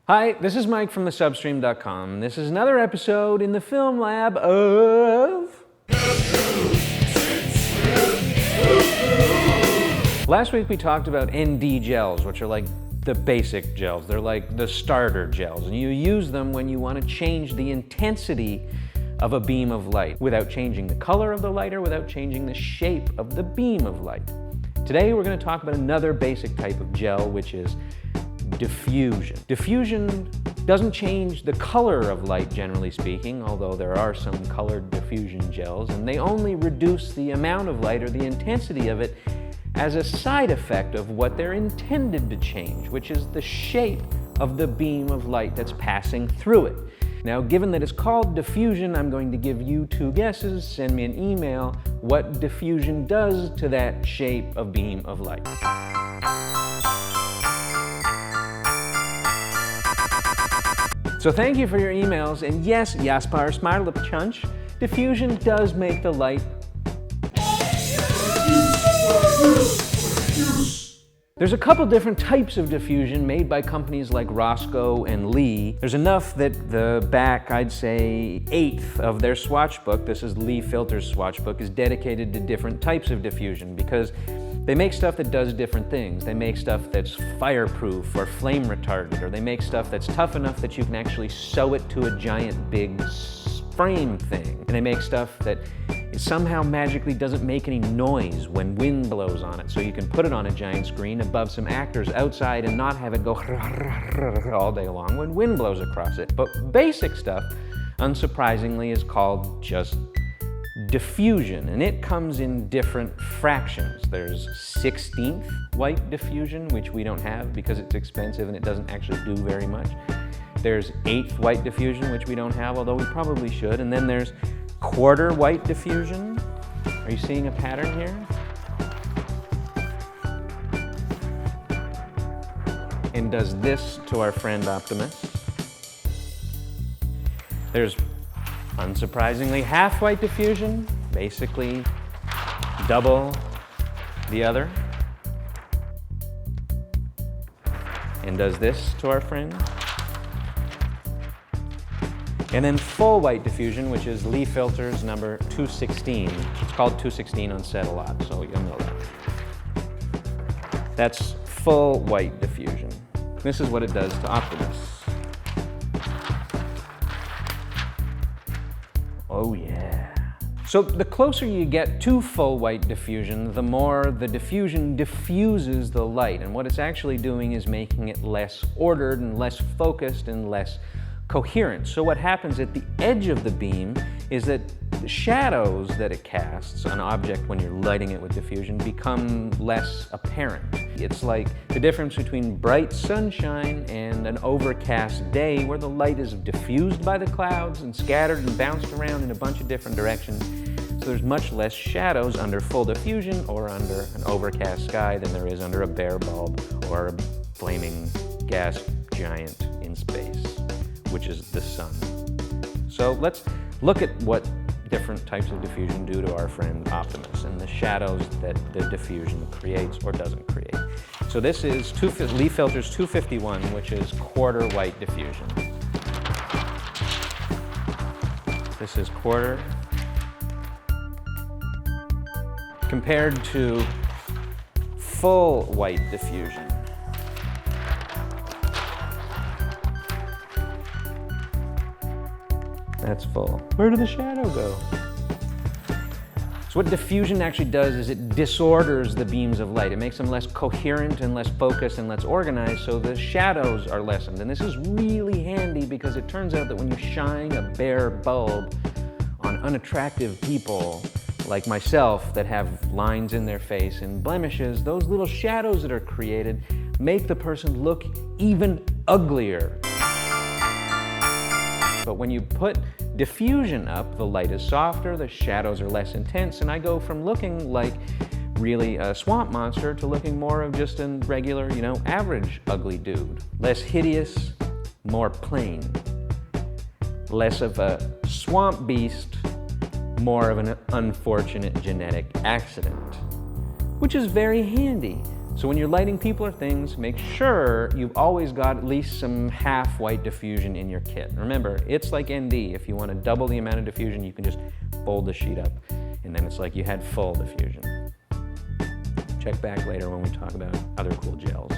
Hi, this is Mike from thesubstream.com. This is another episode in the film lab of... Last week we talked about ND gels, which are like the basic gels. They're like the starter gels, and you use them when you want to change the intensity of a beam of light without changing the color of the light or without changing the shape of the beam of light. Today we're going to talk about another basic type of gel, which is diffusion. Diffusion doesn't change the color of light, generally speaking, although there are some colored diffusion gels, and they only reduce the amount of light or the intensity of it as a side effect of what they're intended to change, which is the shape of the beam of light that's passing through it. Now, given that it's called diffusion, I'm going to give you two guesses. Send me an email what diffusion does to that shape of beam of light. So thank you for your emails, and yes, Jaspar Smartlip, diffusion does make the light. There's a couple different types of diffusion made by companies like Roscoe and Lee. There's enough that the back, I'd say, eighth of their swatch book, this is Lee Filter's swatch book, is dedicated to different types of diffusion because they make stuff that does different things. They make stuff that's fireproof or flame retardant, or they make stuff that's tough enough that you can actually sew it to a giant big frame thing. And they make stuff that somehow magically doesn't make any noise when wind blows on it, so you can put it on a giant screen above some actors outside and not have it go all day long when wind blows across it. But basic stuff, unsurprisingly, is called just diffusion, and it comes in different fractions. There's 16th white diffusion, which we don't have because it's expensive and it doesn't actually do very much. There's 8th white diffusion, which we don't have, although we probably should. And then there's quarter white diffusion. Are you seeing a pattern here? And does this to our friend Optimus. There's, unsurprisingly, half white diffusion, basically double the other. And does this to our friend. And then full white diffusion, which is Lee Filter's number 216. It's called 216 on set a lot, so you'll know that. That's full white diffusion. This is what it does to Optimus. Oh yeah. So the closer you get to full white diffusion, the more the diffusion diffuses the light. And what it's actually doing is making it less ordered and less focused and less coherent. So what happens at the edge of the beam is that the shadows that it casts on an object when you're lighting it with diffusion become less apparent. It's like the difference between bright sunshine and an overcast day where the light is diffused by the clouds and scattered and bounced around in a bunch of different directions. So there's much less shadows under full diffusion or under an overcast sky than there is under a bare bulb or a flaming gas giant in space, which is the sun. So let's look at what different types of diffusion do to our friend Optimus and the shadows that the diffusion creates or doesn't create. So this is Lee Filter's 251, which is quarter white diffusion. This is quarter compared to full white diffusion. That's full. Where did the shadow go? So what diffusion actually does is it disorders the beams of light. It makes them less coherent and less focused and less organized, so the shadows are lessened. And this is really handy because it turns out that when you shine a bare bulb on unattractive people like myself that have lines in their face and blemishes, those little shadows that are created make the person look even uglier. But when you put diffusion up, the light is softer, the shadows are less intense, and I go from looking like really a swamp monster to looking more of just a regular, average ugly dude. Less hideous, more plain. Less of a swamp beast, more of an unfortunate genetic accident. Which is very handy So when you're lighting people or things, make sure you've always got at least some half white diffusion in your kit. Remember, it's like ND. If you want to double the amount of diffusion, you can just fold the sheet up, and then it's like you had full diffusion. Check back later when we talk about other cool gels.